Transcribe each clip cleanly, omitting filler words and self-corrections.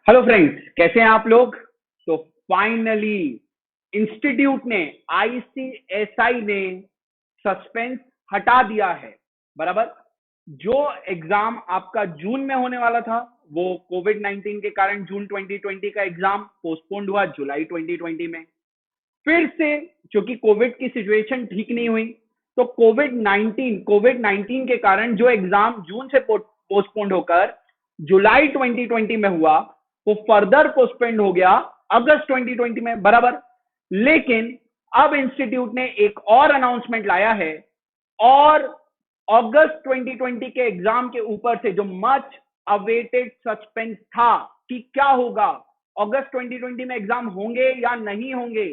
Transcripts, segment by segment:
Hello friends, कैसे हैं आप लोग। तो फाइनली इंस्टीट्यूट ने आईसीएसआई ने सस्पेंस हटा दिया है। बराबर। जो एग्जाम आपका जून में होने वाला था वो कोविड 19 के कारण जून 2020 का एग्जाम पोस्टपोन्ड हुआ जुलाई 2020 में। फिर से क्योंकि कोविड की सिचुएशन ठीक नहीं हुई, तो कोविड 19 के कारण जो एग्जाम जून से पोस्टपोन्ड होकर जुलाई 2020 में हुआ वो फर्दर पोस्टपोन्ड हो गया अगस्त 2020 में। बराबर। लेकिन अब इंस्टीट्यूट ने एक और अनाउंसमेंट लाया है और अगस्त 2020 के एग्जाम के ऊपर से जो मच अवेटेड सस्पेंस था कि क्या होगा, अगस्त 2020 में एग्जाम होंगे या नहीं होंगे,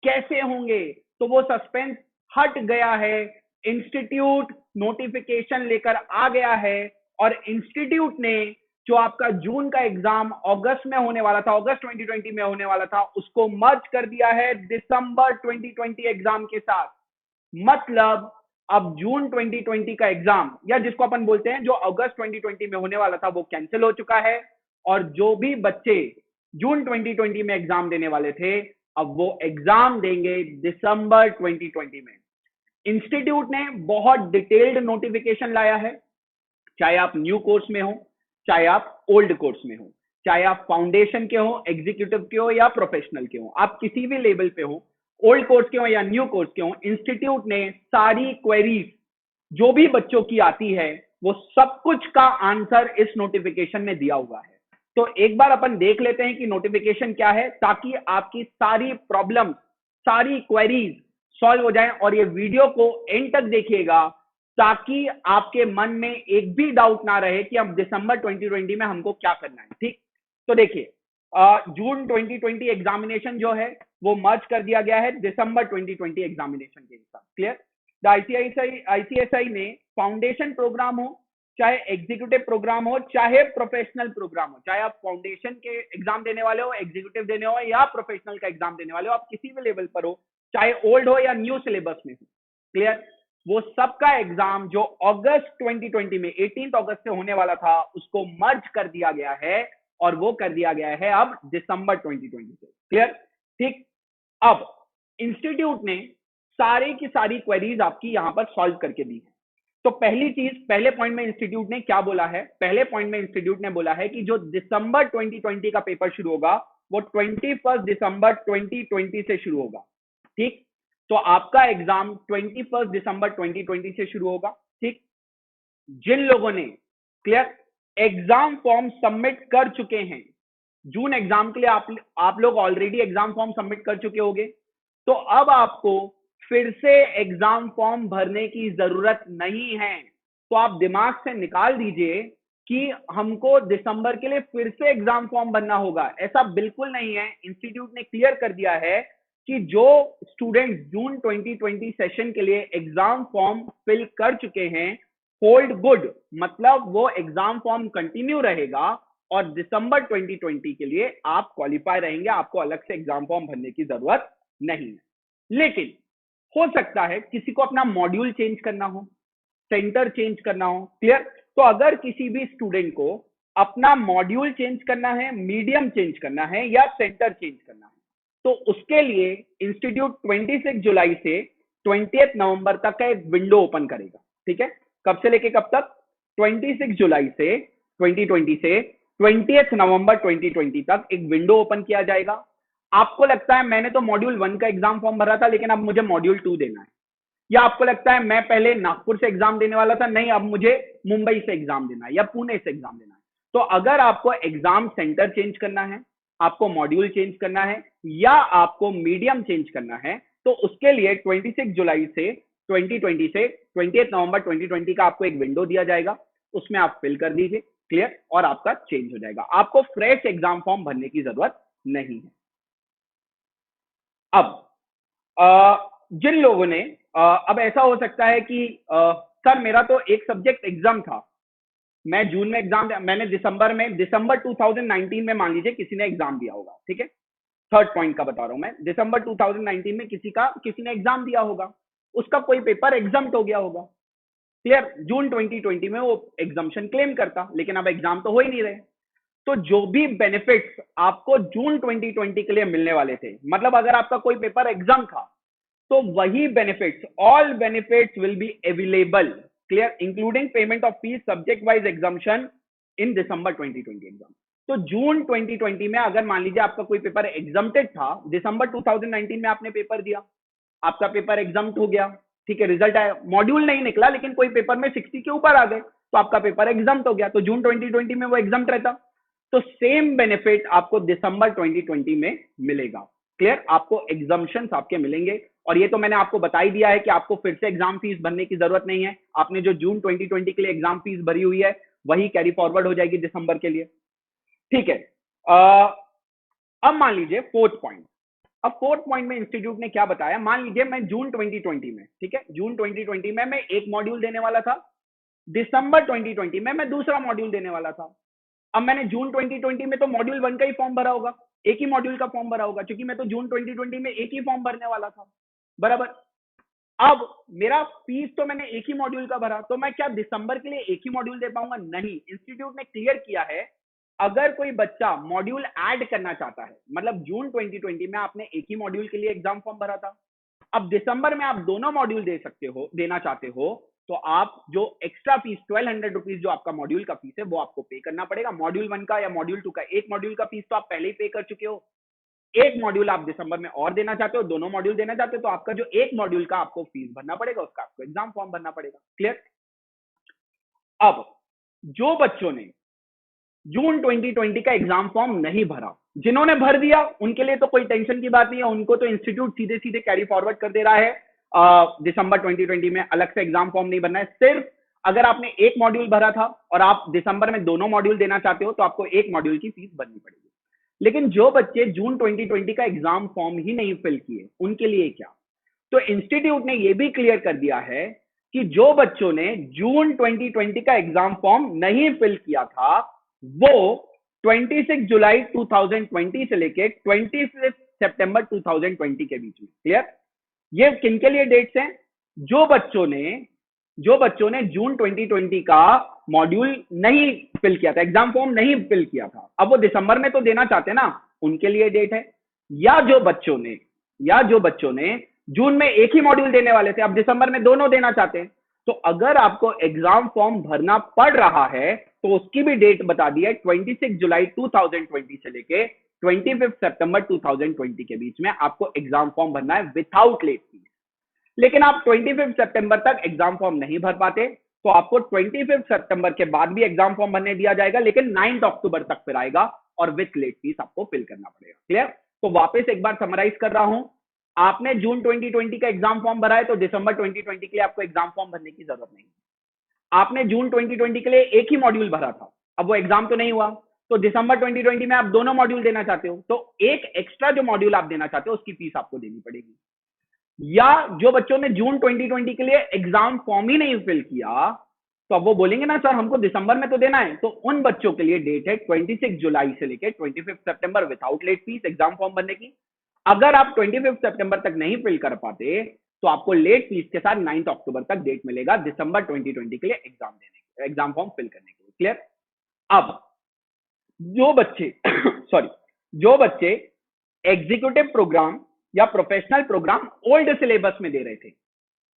कैसे होंगे, तो वो सस्पेंस हट गया है। इंस्टीट्यूट नोटिफिकेशन लेकर आ गया है और इंस्टीट्यूट ने जो आपका जून का एग्जाम अगस्त में होने वाला था, अगस्त 2020 में होने वाला था, उसको मर्ज कर दिया है दिसंबर 2020 एग्जाम के साथ। मतलब अब जून 2020 का एग्जाम या जिसको अपन बोलते हैं जो अगस्त 2020 में होने वाला था वो कैंसिल हो चुका है और जो भी बच्चे जून 2020 में एग्जाम देने वाले थे अब वो एग्जाम देंगे दिसंबर 2020 में। इंस्टीट्यूट ने बहुत डिटेल्ड नोटिफिकेशन लाया है, चाहे आप न्यू कोर्स में हो, चाहे आप ओल्ड कोर्स में हो, चाहे आप फाउंडेशन के हो, एग्जीक्यूटिव के हो या प्रोफेशनल के हो, आप किसी भी लेवल पे हो, ओल्ड कोर्स के हो या न्यू कोर्स के हो, इंस्टीट्यूट ने सारी क्वेरीज जो भी बच्चों की आती है वो सब कुछ का आंसर इस नोटिफिकेशन में दिया हुआ है। तो एक बार अपन देख लेते हैं कि नोटिफिकेशन क्या है ताकि आपकी सारी प्रॉब्लम, सारी क्वेरीज सॉल्व हो जाए। और ये वीडियो को एंड तक देखिएगा ताकि आपके मन में एक भी डाउट ना रहे कि अब दिसंबर 2020 में हमको क्या करना है। ठीक, तो देखिए जून 2020 एग्जामिनेशन जो है वो मर्ज कर दिया गया है दिसंबर 2020 एग्जामिनेशन के साथ। क्लियर। द आईसीएसआई ने फाउंडेशन प्रोग्राम हो, चाहे एग्जीक्यूटिव प्रोग्राम हो, चाहे प्रोफेशनल प्रोग्राम हो, चाहे आप फाउंडेशन के एग्जाम देने वाले हो, एग्जीक्यूटिव देने हो या प्रोफेशनल का एग्जाम देने वाले हो, आप किसी भी लेवल पर हो, चाहे ओल्ड हो या न्यू सिलेबस में हो। क्लियर। वो सबका एग्जाम जो अगस्त 2020 में 18 अगस्त से होने वाला था उसको मर्ज कर दिया गया है और वो कर दिया गया है अब दिसंबर 2020 से। क्लियर। ठीक। अब इंस्टीट्यूट ने सारी की सारी क्वेरीज आपकी यहां पर सॉल्व करके दी है। तो पहली चीज, पहले पॉइंट में इंस्टीट्यूट ने क्या बोला है, पहले पॉइंट में इंस्टीट्यूट ने बोला है कि जो दिसंबर 2020 का पेपर शुरू होगा वो 21 दिसंबर 2020 से शुरू होगा। ठीक। तो आपका एग्जाम 21 दिसंबर 2020 से शुरू होगा। ठीक। जिन लोगों ने क्लियर एग्जाम फॉर्म सबमिट कर चुके हैं, जून एग्जाम के लिए आप लोग ऑलरेडी एग्जाम फॉर्म सबमिट कर चुके होंगे, तो अब आपको फिर से एग्जाम फॉर्म भरने की जरूरत नहीं है। तो आप दिमाग से निकाल दीजिए कि हमको दिसंबर के लिए फिर से एग्जाम फॉर्म भरना होगा, ऐसा बिल्कुल नहीं है। इंस्टीट्यूट ने क्लियर कर दिया है कि जो स्टूडेंट जून 2020 सेशन के लिए एग्जाम फॉर्म फिल कर चुके हैं, होल्ड गुड, मतलब वो एग्जाम फॉर्म कंटिन्यू रहेगा और दिसंबर 2020 के लिए आप क्वालिफाई रहेंगे, आपको अलग से एग्जाम फॉर्म भरने की जरूरत नहीं है। लेकिन हो सकता है किसी को अपना मॉड्यूल चेंज करना हो, सेंटर चेंज करना हो। क्लियर। तो अगर किसी भी स्टूडेंट को अपना मॉड्यूल चेंज करना है, मीडियम चेंज करना है या सेंटर चेंज करना है, तो उसके लिए इंस्टीट्यूट 26 जुलाई से 20 नवंबर तक का एक विंडो ओपन करेगा। ठीक है। कब से लेके कब तक? 26 जुलाई से 2020 से 20 नवंबर 2020 तक एक विंडो ओपन किया जाएगा। आपको लगता है मैंने तो मॉड्यूल 1 का एग्जाम फॉर्म भरा था लेकिन अब मुझे मॉड्यूल 2 देना है, या आपको लगता है मैं पहले नागपुर से एग्जाम देने वाला था, नहीं अब मुझे मुंबई से एग्जाम देना है या पुणे से एग्जाम देना है, तो अगर आपको एग्जाम सेंटर चेंज करना है, आपको मॉड्यूल चेंज करना है या आपको मीडियम चेंज करना है, तो उसके लिए 26 जुलाई से 2020 से 20 नवंबर 2020 का आपको एक विंडो दिया जाएगा, उसमें आप फिल कर दीजिए। क्लियर। और आपका चेंज हो जाएगा, आपको फ्रेश एग्जाम फॉर्म भरने की जरूरत नहीं है। अब जिन लोगों ने अब ऐसा हो सकता है कि सर मेरा तो एक सब्जेक्ट एग्जाम था, मैं जून में एग्जाम, मैंने दिसंबर 2019 में मान लीजिए किसी ने एग्जाम दिया होगा। ठीक है। थर्ड पॉइंट का बता रहा हूं मैं, दिसंबर 2019 में किसी ने एग्जाम दिया होगा, उसका कोई पेपर एग्जाम्ट हो गया होगा। क्लियर। जून 2020 में वो एग्जाम्शन क्लेम करता, लेकिन अब एग्जाम तो हो ही नहीं रहे, तो जो भी बेनिफिट्स आपको जून 2020 के लिए मिलने वाले थे, मतलब अगर आपका कोई पेपर एग्जाम था तो वही benefits, all benefits will be available, clear, including payment of fees subject wise examination in December 2020 exam. तो जून 2020 में अगर मान लीजिए आपका कोई पेपर एग्जाम्प्टेड था, दिसंबर 2019 में आपने पेपर दिया, आपका पेपर एग्जाम्प्ट हो गया, ठीक है, रिजल्ट आया, मॉड्यूल नहीं निकला लेकिन कोई पेपर में 60 के ऊपर आ गए तो आपका पेपर एग्जाम्प्ट हो गया, तो जून 2020 में वो एग्जाम्प्ट रहता। तो सेम बेनिफिट आपको दिसंबर 2020 में मिलेगा, क्लियर, आपको एग्जाम्पशंस आपके मिलेंगे। और ये तो मैंने आपको बता ही दिया है कि आपको फिर से एग्जाम फीस भरने की जरूरत नहीं है, आपने जो जून 2020 के लिए एग्जाम फीस भरी हुई है वही कैरी फॉरवर्ड हो जाएगी दिसंबर के लिए, ठीक है। अब मान लीजिए फोर्थ पॉइंट, अब फोर्थ पॉइंट में इंस्टीट्यूट ने क्या बताया, मान लीजिए मैं जून 2020 में, ठीक है, जून 2020 में मैं एक मॉड्यूल देने वाला था, दिसंबर 2020 में मैं दूसरा मॉड्यूल देने वाला था। अब मैंने जून 2020 में तो मॉड्यूल 1 का ही फॉर्म भरा होगा, एक ही मॉड्यूल का फॉर्म भरा होगा, क्योंकि मैं तो जून 2020 में एक ही फॉर्म भरने वाला था, बराबर। अब मेरा फीस तो मैंने एक ही मॉड्यूल का भरा, तो मैं क्या दिसंबर के लिए एक ही मॉड्यूल दे पाऊंगा? नहीं, इंस्टीट्यूट ने क्लियर किया है, अगर कोई बच्चा मॉड्यूल ऐड करना चाहता है, मतलब जून 2020 में आपने एक ही मॉड्यूल के लिए एग्जाम फॉर्म भरा था, अब दिसंबर में आप दोनों मॉड्यूल दे सकते हो, देना चाहते हो, तो आप जो एक्स्ट्रा फीस 1200 रुपीज जो आपका मॉड्यूल का फीस है वो आपको पे करना पड़ेगा। मॉड्यूल 1 का या मॉड्यूल 2 का, एक मॉड्यूल का फीस तो आप पहले ही पे कर चुके हो, एक मॉड्यूल आप दिसंबर में और देना चाहते हो, दोनों मॉड्यूल देना चाहते हो, तो आपका जो एक मॉड्यूल का आपको फीस भरना पड़ेगा, उसका आपको एग्जाम फॉर्म भरना पड़ेगा, क्लियर। अब जो बच्चों ने जून 2020 का एग्जाम फॉर्म नहीं भरा, जिन्होंने भर दिया उनके लिए तो कोई टेंशन की बात नहीं है, उनको तो इंस्टीट्यूट सीधे सीधे कैरी फॉरवर्ड कर दे रहा है, दिसंबर 2020 में अलग से एग्जाम फॉर्म नहीं भरना है। सिर्फ अगर आपने एक मॉड्यूल भरा था और आप दिसंबर में दोनों मॉड्यूल देना चाहते हो तो आपको एक मॉड्यूल की फीस भरनी पड़ेगी। लेकिन जो बच्चे जून 2020 का एग्जाम फॉर्म ही नहीं फिल किए, उनके लिए क्या? तो इंस्टीट्यूट ने यह भी क्लियर कर दिया है कि जो बच्चों ने जून 2020 का एग्जाम फॉर्म नहीं फिल किया था वो 26 जुलाई 2020 से लेके 25 सितंबर 2020 के बीच में, क्लियर। ये किनके लिए डेट्स हैं? जो बच्चों ने जून 2020 का मॉड्यूल नहीं फिल किया था, एग्जाम फॉर्म नहीं फिल किया था, अब वो दिसंबर में तो देना चाहते ना, उनके लिए डेट है। या जो बच्चों ने जून में एक ही मॉड्यूल देने वाले थे, अब दिसंबर में दोनों देना चाहते हैं, तो अगर आपको एग्जाम फॉर्म भरना पड़ रहा है तो उसकी भी डेट बता दी है, 26 जुलाई 2020 से लेके 25 सितंबर 2020 के बीच में आपको एग्जाम फॉर्म भरना है विदाउट लेट फीस। लेकिन आप 25 सितंबर तक एग्जाम फॉर्म नहीं भर पाते तो आपको 25 सितंबर के बाद भी एग्जाम फॉर्म भरने दिया जाएगा, लेकिन 9 अक्टूबर तक फिर आएगा और विथ लेट फीस आपको फिल करना पड़ेगा, क्लियर। तो वापस एक बार समराइज कर रहा हूं, आपने जून 2020 का एग्जाम फॉर्म भरा है तो दिसंबर 2020 के लिए आपको एग्जाम फॉर्म भरने की जरूरत नहीं। आपने जून 2020 के लिए एक ही मॉड्यूल भरा था, अब वो एग्जाम तो नहीं हुआ, तो दिसंबर 2020 में आप दोनों मॉड्यूल देना चाहते हो तो एक एक्स्ट्रा जो मॉड्यूल आप देना चाहते हो उसकी फीस आपको देनी पड़ेगी। या जो बच्चों ने जून 2020 के लिए एग्जाम फॉर्म ही नहीं फिल किया तो अब वो बोलेंगे ना सर हमको दिसंबर में तो देना है, तो उन बच्चों के लिए डेट है 26 जुलाई से लेकर 25 सितंबर without late fees exam form भरने की। अगर आप 25 सितंबर तक नहीं फिल कर पाते तो आपको लेट फीस के साथ 9 अक्टूबर तक डेट मिलेगा दिसंबर 2020 के लिए एग्जाम देने के, एग्जाम फॉर्म फिल करने के लिए, क्लियर। अब जो बच्चे जो बच्चे एग्जीक्यूटिव प्रोग्राम या प्रोफेशनल प्रोग्राम ओल्ड सिलेबस में दे रहे थे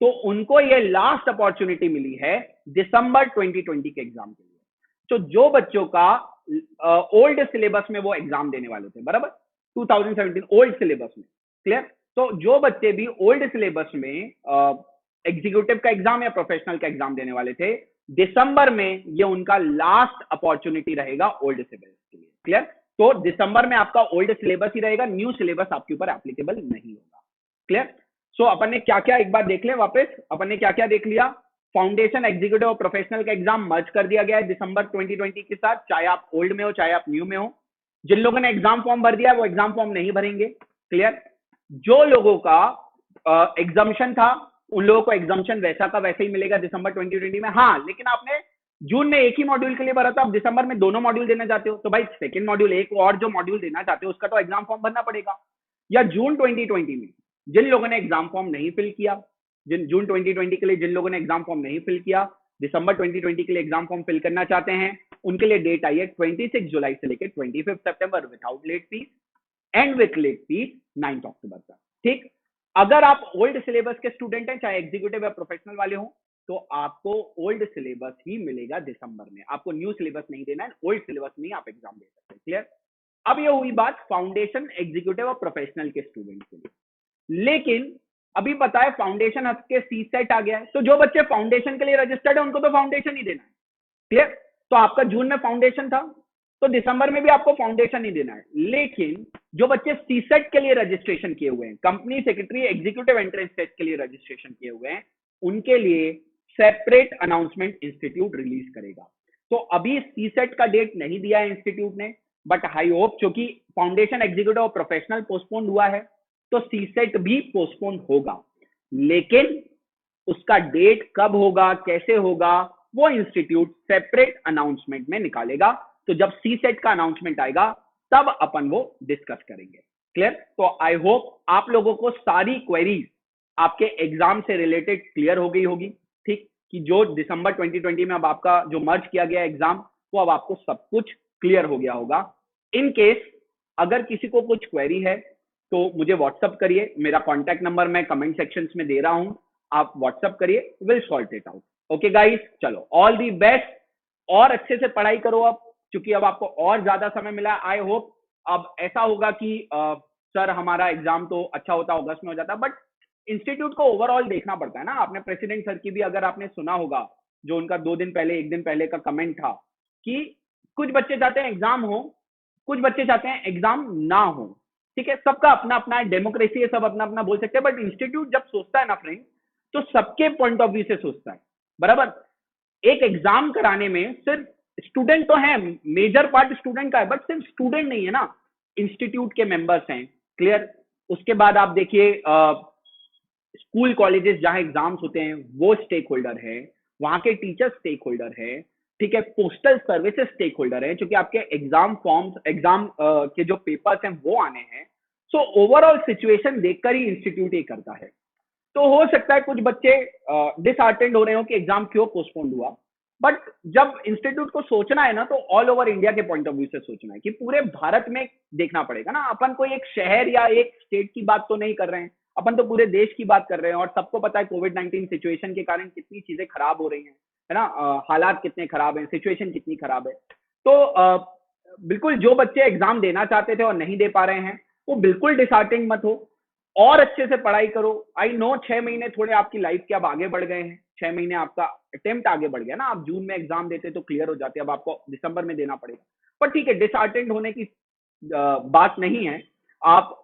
तो उनको ये लास्ट अपॉर्चुनिटी मिली है दिसंबर 2020 के एग्जाम के लिए। तो जो बच्चों का ओल्ड सिलेबस में वो एग्जाम देने वाले थे, बराबर, 2017 ओल्ड सिलेबस में, क्लियर। तो जो बच्चे भी ओल्ड सिलेबस में एग्जीक्यूटिव का एग्जाम या प्रोफेशनल का एग्जाम देने वाले थे, दिसंबर में ये उनका लास्ट अपॉर्चुनिटी रहेगा ओल्ड सिलेबस के लिए, क्लियर। तो दिसंबर में आपका ओल्ड सिलेबस ही रहेगा, न्यू सिलेबस आपके ऊपर एप्लीकेबल नहीं होगा, क्लियर। सो अपन ने क्या क्या, एक बार देख ले वापस, अपन ने क्या क्या देख लिया। फाउंडेशन, एग्जीक्यूटिव और प्रोफेशनल का एग्जाम मर्ज कर दिया गया है दिसंबर 2020 के साथ, चाहे आप ओल्ड में हो चाहे आप न्यू में हो। जिन लोगों ने एग्जाम फॉर्म भर दिया वो एग्जाम फॉर्म नहीं भरेंगे, क्लियर। जो लोगों का एग्जाम्शन था उन लोगों को एग्जाम्शन वैसा का वैसे ही मिलेगा दिसंबर 2020 में। हाँ, लेकिन आपने जून में एक ही मॉड्यूल के लिए भरा था, अब दिसंबर में दोनों मॉड्यूल देना चाहते हो तो भाई सेकंड मॉड्यूल, एक और जो मॉड्यूल देना चाहते हो उसका तो एग्जाम फॉर्म भरना पड़ेगा। या जून 2020 में जिन लोगों ने एग्जाम फॉर्म नहीं फिल किया, जून 2020 के लिए जिन लोगों ने एग्जाम फॉर्म नहीं फिल किया, दिसंबर 2020 के लिए एग्जाम फॉर्म फिल करना चाहते हैं, उनके लिए डेट आई है 26 जुलाई से लेकर 25 सितंबर without late fees and with late fees 9 अक्टूबर तक। ठीक, अगर आप ओल्ड सिलेबस के स्टूडेंट हैं, चाहे एग्जीक्यूटिव या प्रोफेशनल वाले हो, तो आपको ओल्ड सिलेबस ही मिलेगा दिसंबर में, आपको न्यू सिलेबस नहीं देना है, ओल्ड सिलेबस में ही आप एग्जाम दे सकते हैं। क्लियर? अब ये हुई बात फाउंडेशन, एग्जीक्यूटिव और प्रोफेशनल के स्टूडेंट के लिए। लेकिन अभी पता है फाउंडेशन के सी सेट आ गया है, तो जो बच्चे फाउंडेशन के लिए रजिस्टर्ड है उनको तो फाउंडेशन ही देना है। क्लियर? तो आपका जून में फाउंडेशन था, तो दिसंबर में भी आपको फाउंडेशन ही देना है। लेकिन जो बच्चे सी सेट के लिए रजिस्ट्रेशन किए हुए हैं, company secretary executive entrance test के लिए रजिस्ट्रेशन किए हुए हैं, उनके लिए सेपरेट अनाउंसमेंट इंस्टीट्यूट रिलीज करेगा। तो अभी सी सेट का डेट नहीं दिया है इंस्टीट्यूट ने, बट आई होप, क्योंकि फाउंडेशन, एग्जीक्यूटिव और प्रोफेशनल पोस्टपोन हुआ है, तो सी सेट भी पोस्टपोन होगा। लेकिन उसका डेट कब होगा, कैसे होगा, वो इंस्टीट्यूट सेपरेट अनाउंसमेंट में निकालेगा। तो जब सी सेट का अनाउंसमेंट आएगा तब अपन वो डिस्कस करेंगे। क्लियर? तो आई होप आप लोगों को सारी क्वेरीज आपके एग्जाम से रिलेटेड क्लियर हो गई होगी। ठीक, कि जो दिसंबर 2020 में अब आपका जो मर्ज किया गया एग्जाम, वो अब आपको सब कुछ क्लियर हो गया होगा। इन केस अगर किसी को कुछ क्वेरी है तो मुझे व्हाट्सअप करिए, मेरा कॉन्टैक्ट नंबर मैं कमेंट सेक्शन में दे रहा हूं, आप व्हाट्सअप करिए, will solve it out. Okay guys, चलो ऑल दी बेस्ट, और अच्छे से पढ़ाई करो अब, क्योंकि अब आपको और ज्यादा समय मिला है। आई होप अब ऐसा होगा कि सर हमारा एग्जाम तो अच्छा होता, अगस्त में हो जाता, बट इंस्टीट्यूट को ओवरऑल देखना पड़ता है ना। आपने प्रेसिडेंट सर की भी अगर आपने सुना होगा, जो उनका 2 दिन पहले 1 दिन पहले का कमेंट था, कि कुछ बच्चे चाहते हैं एग्जाम हो, कुछ बच्चे चाहते हैं एग्जाम ना हो। ठीक है, सबका अपना अपना डेमोक्रेसी है, सब अपना अपना बोल सकते हैं, बट इंस्टीट्यूट जब सोचता है ना फ्रेंड, तो सबके पॉइंट ऑफ व्यू से सोचता है। बराबर? एक एग्जाम कराने में सिर्फ स्टूडेंट तो है, मेजर पार्ट स्टूडेंट का है, बट सिर्फ स्टूडेंट नहीं है ना, इंस्टीट्यूट के मेंबर्स हैं। क्लियर? उसके बाद आप देखिए स्कूल कॉलेजेस जहां एग्जाम्स होते हैं वो स्टेक होल्डर है, वहां के टीचर स्टेक होल्डर है। ठीक है, पोस्टल सर्विसेज स्टेक होल्डर है, क्योंकि आपके एग्जाम फॉर्म्स, एग्जाम के जो पेपर्स हैं वो आने हैं। सो ओवरऑल सिचुएशन देखकर ही इंस्टीट्यूट ये करता है। तो हो सकता है कुछ बच्चे डिसहार्टेंड हो रहे हो कि एग्जाम क्यों पोस्टपोन्ड हुआ, बट जब इंस्टीट्यूट को सोचना है ना, तो ऑल ओवर इंडिया के पॉइंट ऑफ व्यू से सोचना है, कि पूरे भारत में देखना पड़ेगा ना। अपन कोई एक शहर या एक स्टेट की बात तो नहीं कर रहे हैं, अपन तो पूरे देश की बात कर रहे हैं। और सबको पता है कोविड-19 सिचुएशन के कारण कितनी चीजें खराब हो रही हैं, है ना, हालात कितने खराब हैं, सिचुएशन कितनी खराब है। तो बिल्कुल जो बच्चे एग्जाम देना चाहते थे और नहीं दे पा रहे हैं, वो बिल्कुल डिसहार्टेंड मत हो, और अच्छे से पढ़ाई करो। आई नो 6 महीने थोड़े आपकी लाइफ के अब आगे बढ़ गए हैं, 6 महीने आपका अटेम्प्ट आगे बढ़ गया ना। आप जून में एग्जाम देते तो क्लियर हो जाते, अब आपको दिसंबर में देना पड़ेगा। पर ठीक है, डिसहार्टेंड होने की बात नहीं है। आप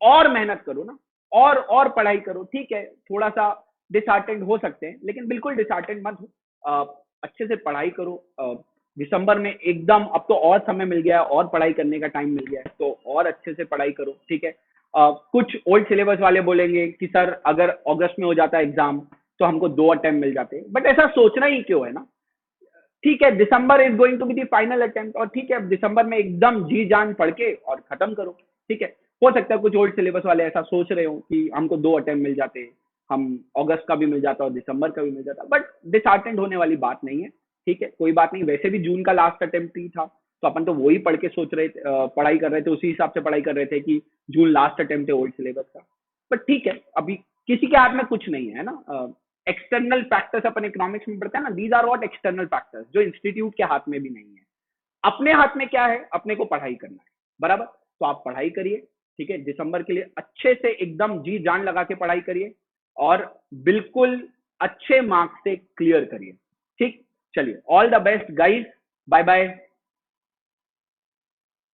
और मेहनत करो ना, और पढ़ाई करो। ठीक है, थोड़ा सा डिसहार्टेंड हो सकते हैं, लेकिन बिल्कुल डिसहार्टेंड मत हो। अच्छे से पढ़ाई करो। दिसंबर में एकदम अब तो और समय मिल गया है, और पढ़ाई करने का टाइम मिल गया है, तो और अच्छे से पढ़ाई करो। ठीक है, कुछ ओल्ड सिलेबस वाले बोलेंगे कि सर अगर अगस्त में हो जाता है एग्जाम तो हमको 2 अटेम्प्ट मिल जाते, बट ऐसा सोचना ही क्यों है ना। ठीक है, December is going to be the final attempt, और ठीक है, अब दिसंबर में एकदम जी जान पढ़ के और खत्म करो। ठीक है, हो सकता है कुछ ओल्ड सिलेबस वाले ऐसा सोच रहे हो कि हमको 2 अटेम्प्ट मिल जाते, हम अगस्त का भी मिल जाता और दिसंबर का भी मिल जाता, बट डिसहार्टेंड होने वाली बात नहीं है। ठीक है, कोई बात नहीं, वैसे भी जून का लास्ट अटेम्प्ट ही था, तो अपन तो वही पढ़ के सोच रहे थे, पढ़ाई कर रहे थे, उसी हिसाब से पढ़ाई कर रहे थे कि जून लास्ट अटेम्प्ट है ओल्ड सिलेबस का। बट ठीक है, अभी किसी के हाथ में कुछ नहीं है ना। एक्सटर्नल फैक्टर्स अपन इकोनॉमिक्स में पढ़ते हैं ना, these are what external factors, जो इंस्टीट्यूट के हाथ में भी नहीं है। अपने हाथ में क्या है, अपने को पढ़ाई करना है। बराबर? तो आप पढ़ाई करिए। ठीक है, दिसंबर के लिए अच्छे से एकदम जी जान लगा के पढ़ाई करिए, और बिल्कुल अच्छे मार्क्स से क्लियर करिए। ठीक, चलिए, all the best guys, bye bye.